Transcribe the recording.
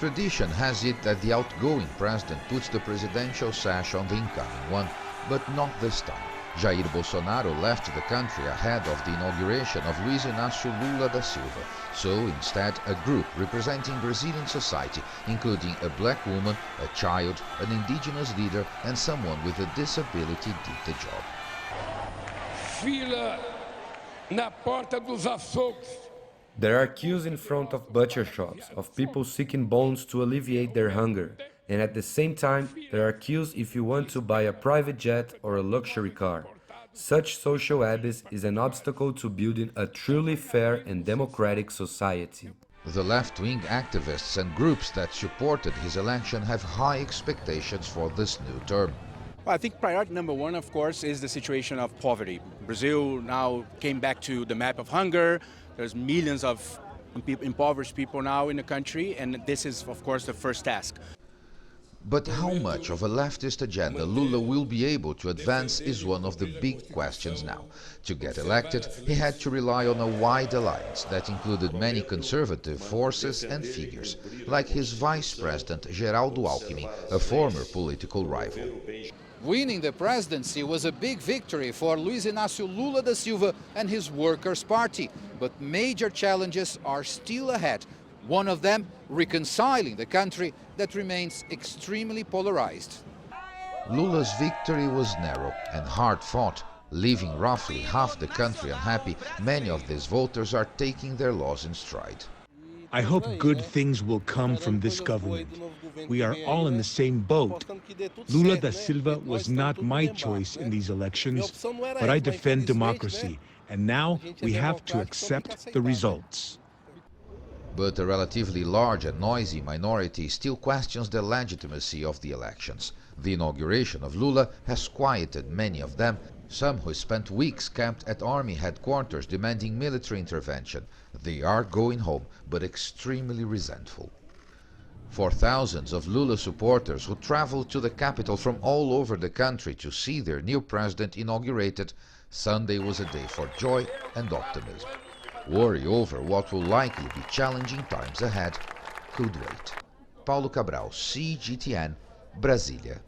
Tradition has it that the outgoing president puts the presidential sash on the incoming one, but not this time. Jair Bolsonaro left the country ahead of the inauguration of Luiz Inácio Lula da Silva. So instead, a group representing Brazilian society, including a black woman, a child, an indigenous leader and someone with a disability did the job. Fila na porta dos açougues. There are queues in front of butcher shops of people seeking bones to alleviate their hunger. And at the same time, there are queues if you want to buy a private jet or a luxury car. Such social abyss is an obstacle to building a truly fair and democratic society. The left-wing activists and groups that supported his election have high expectations for this new term. I think priority number one, of course, is the situation of poverty. Brazil now came back to the map of hunger. There's millions of impoverished people now in the country, and this is, of course, the first task. But how much of a leftist agenda Lula will be able to advance is one of the big questions now. To get elected, he had to rely on a wide alliance that included many conservative forces and figures, like his vice president Geraldo Alckmin, a former political rival. Winning the presidency was a big victory for Luiz Inácio Lula da Silva and his Workers' Party, but major challenges are still ahead. One of them, reconciling the country that remains extremely polarized. Lula's victory was narrow and hard-fought. Leaving roughly half the country unhappy, many of these voters are taking their loss in stride. I hope good things will come from this government. We are all in the same boat. Lula da Silva was not my choice in these elections, but I defend democracy, and now we have to accept the results. But a relatively large and noisy minority still questions the legitimacy of the elections. The inauguration of Lula has quieted many of them, some who spent weeks camped at army headquarters demanding military intervention. They are going home, but extremely resentful. For thousands of Lula supporters who traveled to the capital from all over the country to see their new president inaugurated, Sunday was a day for joy and optimism. Worry over what will likely be challenging times ahead could wait. Paulo Cabral, CGTN, Brasília.